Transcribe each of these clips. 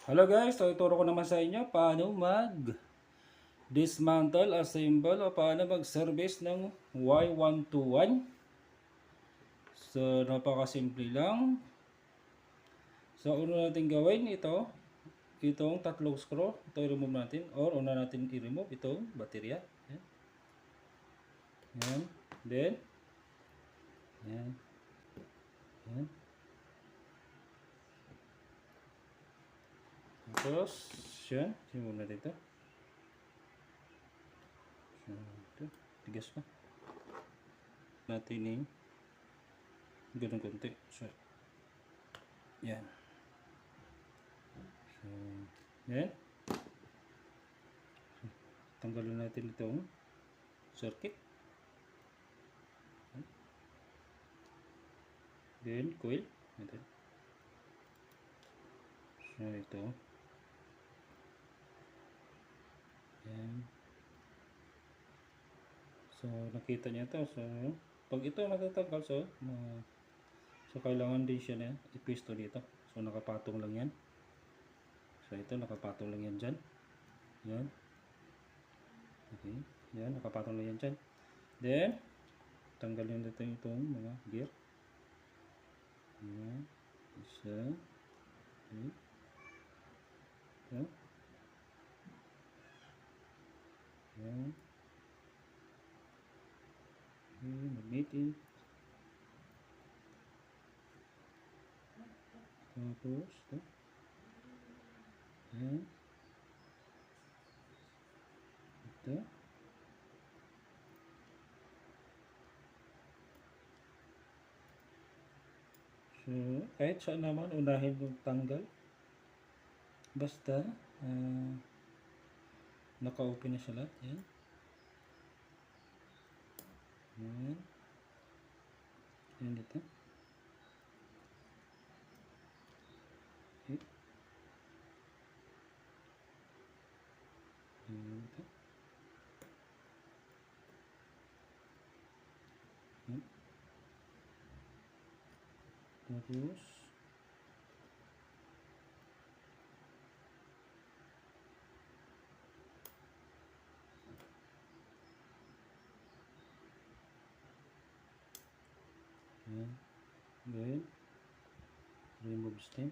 Hello guys, so ituro ko naman sa inyo paano dismantle, assemble o paano mag-service ng Y121. So napakasimple lang. So una natin gawin itong tatlong screw, ito i-remove natin or una natin i-remove itong baterya. Yan. Yan. Then yan. Yan. Tapos yan, simula natin ito. Ito, tigas pa. Natin ni ganun konti. So, yan. So, yan. Tanggalin natin itong circuit. Then, coil. Ito. So, ito. Yan. So, nakita niyo ito. So, pag ito natatanggal, so kailangan din siya na ipisto dito. So, nakapatong lang yan. So, ito, nakapatong lang yan dyan. Yan. Okay. Yan, nakapatong lang yan dyan. Then, tanggalin natin itong mga gear. Yan. Isa. Okay. Ito. Yan. Okay, magnetic. Tapos, ito. Yan. Ito. So, kahit saan naman, unahin mong tanggal. Basta, naka-open na siya lahat. Yan. Yan. Yan dito. Okay. Yan dito. Yan. Tapos, yan. Then, remove stem.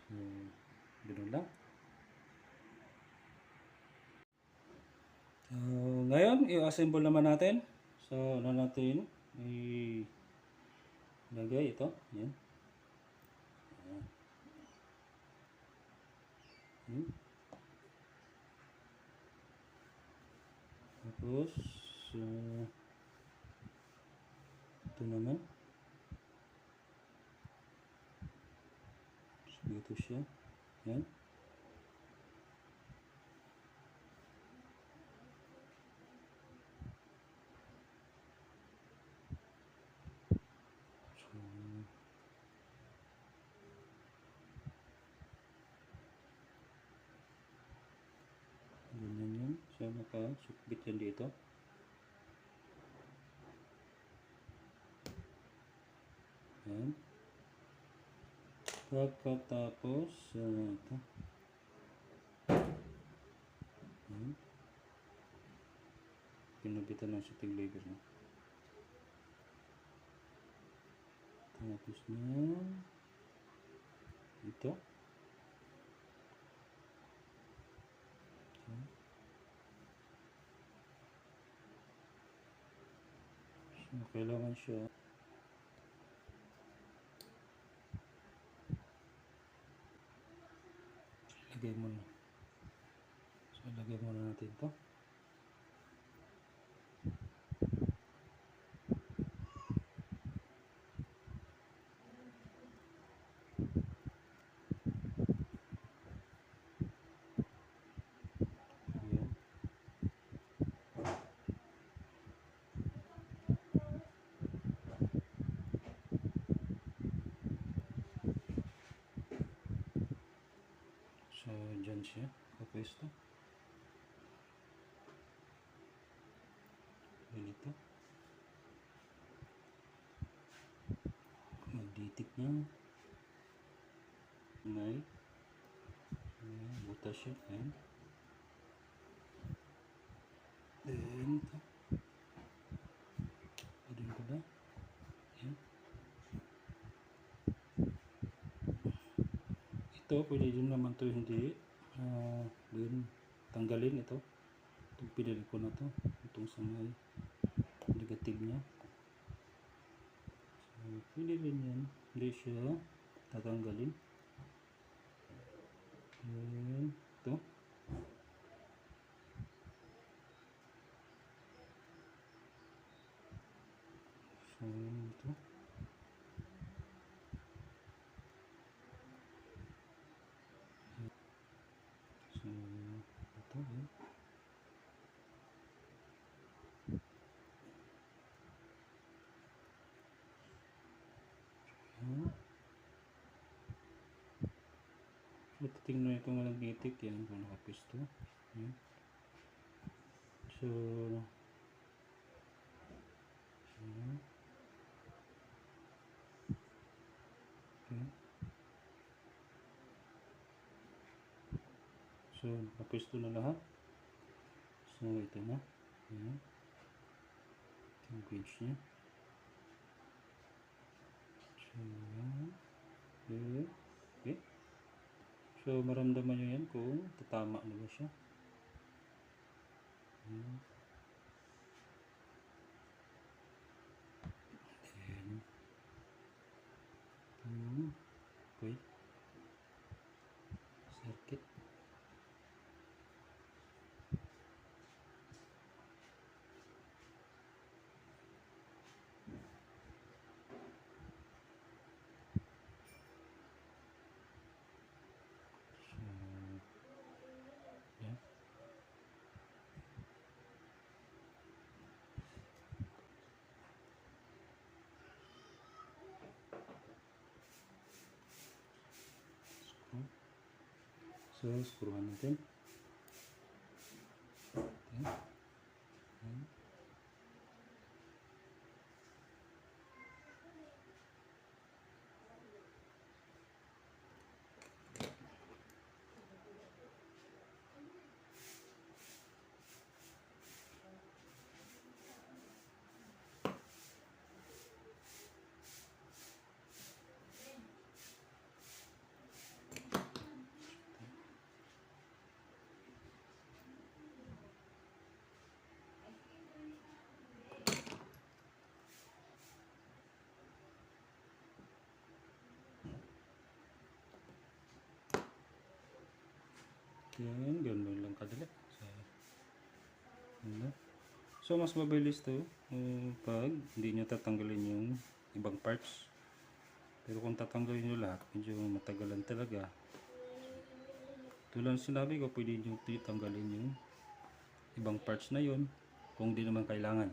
So, ganoon lang. So, ngayon, i-assemble naman natin. So, ano natin? Ilagay ito. Yan. Yan. Tapos, ito naman. So, dito siya. Yan. So, ganyan yan. So, nakasukbit yan dito. Yan. Pagkatapos, ito. Yan. Pinubitan ng shooting lever na. Tapos na ito. So, kailangan siya lagay muna. So, lagay muna natin ito. Ayan. So, dyan siya. Kapwesto. Ganito. Magditik niya. may butas siya. Ayan. Then, ito. Ayan pala. Ayan. Ito, pwede din naman to hindi. Then, tanggalin ito. Itong pinili ko na to. Itong sa may negative niya. So, pwede rin yan. Hindi siya tatanggalin. Then, ito. So, ito. So, ito. Ayan. Ayan. So, titingnan kung magnetic yan kung nakapisto. Ayan. So, ayan. Okay. So, nakapisto na lahat. So, ito na. Ayan. Ito yung page niya. So, ayan. Okay. Okay. So, maramdaman nyo yan kung tatama na ba siya. Ayan. Then, okay. Circuit. So, yeah. Screw. So, screwhan natin. Okay. Ayan. Yan, ganun lang kadali. So, ano? So, mas mabilis to pag hindi nyo tatanggalin yung ibang parts. Pero kung tatanggalin nyo lahat, medyo matagalan talaga. Tulad sinabi ko, pwede nyo tanggalin yung ibang parts na yon kung di naman kailangan.